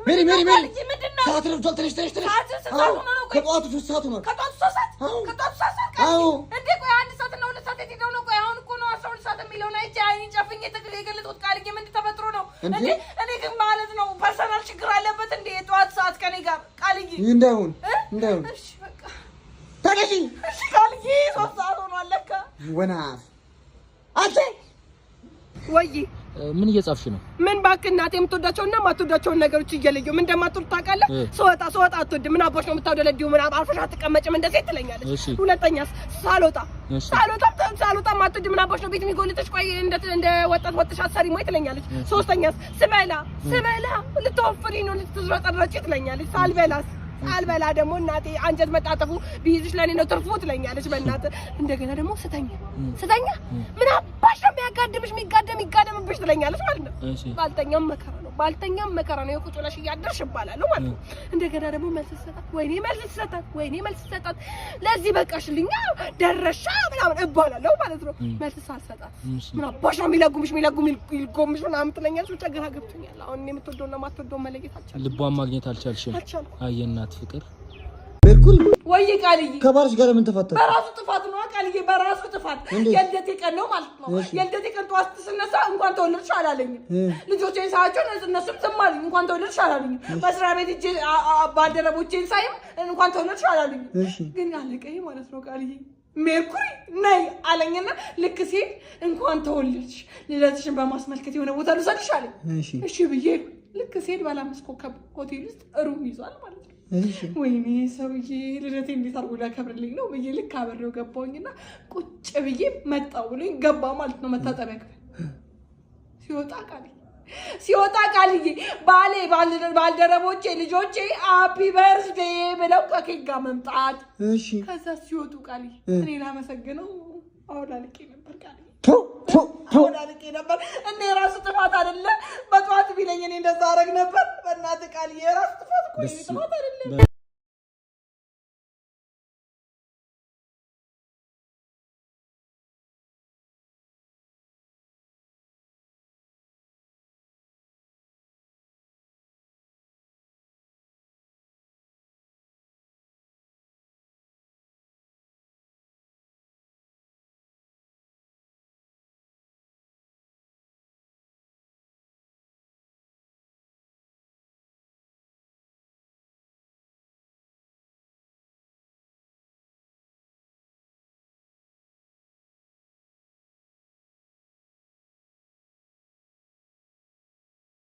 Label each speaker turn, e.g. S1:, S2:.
S1: ሜሪ ሰዓት ረፍዷል። ተነሽ ከጠዋቱ 3 ሰዓት ነው።
S2: ከጠዋቱ 3 ሰዓት እንዴ? ቆይ 1 ሰዓት እና 2 ሰዓት ሄደው ነው። ቆይ አሁን እኮ ነው 12 ሰዓት የሚለው ነው። አይን ጨፍኜ የገለጥኩት ቃልዬ ምን ተፈጥሮ ነው እንዴ? እኔ ግን ማለት ነው ፐርሰናል ችግር አለበት እንዴ? የጠዋት ሰዓት ከኔ ጋር ቃልዬ
S1: እንዳይሆን
S2: እሺ በቃ
S1: ታገሺ።
S2: እሺ ቃልዬ 3 ሰዓት ሆኗል ለካ።
S1: ወናፍ አንተ
S2: ወይ
S3: ምን እየጻፍሽ ነው?
S2: ምን ባክህ እናቴ የምትወዳቸውና የማትወዳቸውን ነገሮች እየለየሁ ምን እንደማትወድ ታውቃለህ? ስወጣ አትወድም። ምን አባሽ ነው የምታውደለዲው? ምን አርፈሽ አትቀመጭም እንደዚህ ትለኛለች። ሁለተኛስ ሳልወጣ ማትወድ ምን አባሽ ነው ቤት የሚጎልተሽ? ቆይ እንደ ወጣት ወጥሽ አሰሪ ሞይ ትለኛለች። ሶስተኛስ ስበላ ልትወፍሪ ነው ልትዝረጠረጪ ትለኛለች። ሳልበላ ደግሞ እናቴ አንጀት መጣጠፉ ቢይዝሽ ለኔ ነው ትርፉ ትለኛለች። በእናትህ እንደገና ደግሞ ስተኛ ምን አባሽ ነው የሚጋደምብሽ ትለኛለች ማለት ነው። ባልተኛም መከራ ነው የቁጭ ብለሽ እያደርሽ እባላለሁ ማለት ነው። እንደገና ደግሞ መልስ ሰጣት ለዚህ በቃሽልኛ ደረሻ ምናምን እባላለሁ ማለት ነው። መልስ ሳልሰጣት ምን አባሽ ነው የሚለጉምሽ ምናምን ትለኛለች። ብቻ ግራ ገብቶኛል። አሁን እኔ የምትወደውና የማትወደው መለየት አልቻልኩም።
S3: ልቧን ማግኘት አልቻልሽም። አየናት ፍቅር
S1: ሜርኩሪ
S2: ወይ ቃልዬ
S1: ከባልሽ ጋር ምን ተፈጠረ?
S2: በራሱ ጥፋት ነው ቃልዬ፣ በራሱ ጥፋት። የልደቴ ቀን ነው ማለት ነው። የልደቴ ቀን ጠዋት ስነሳ እንኳን ተወለድሽ አላለኝም። ልጆቼን ሳያቸው እነሱም ዝም አሉኝ። እንኳን ተወለድሽ አላለኝም። መስሪያ ቤት እጄ ባልደረቦቼን ሳይም እንኳን ተወለድሽ አላለኝም። ግን ያለቀኝ ማለት ነው ቃልዬ ሜርኩሪ ነይ አለኝና ልክ ሲል እንኳን ተወለድሽ ልደትሽን በማስመልከት የሆነ ቦታ ልውሰድሽ አለኝ። እሺ ብዬ ልክ ሲል ባለ 5 ኮከብ ሆቴል ውስጥ ሩም ይዟል ማለት ነው። ወይኔ ሰውዬ ልደቴ እንዴት አድርጎ ሊያከብርልኝ ነው ብዬ ልክ አብሬው ገባሁኝና ቁጭ ብዬ መጣሁ ብሎኝ ገባ ማለት ነው መታጠቢያ ክፍል። ሲወጣ ቃልዬ ባልደረቦቼ ልጆቼ ሃፒ በርዝዴ ብለው ከኬክ ጋር መምጣት። ከዛ ሲወጡ ቃልዬ እኔ ላመሰግነው አውላልቄ ነበር ቃልዬ እኔ ራሱ ጥፋት አይደለ? በጠዋት ቢለኝ እኔ እንደዛ አደርግ ነበር። በእናትህ ቃልዬ ራሱ ጥፋት አይደለ?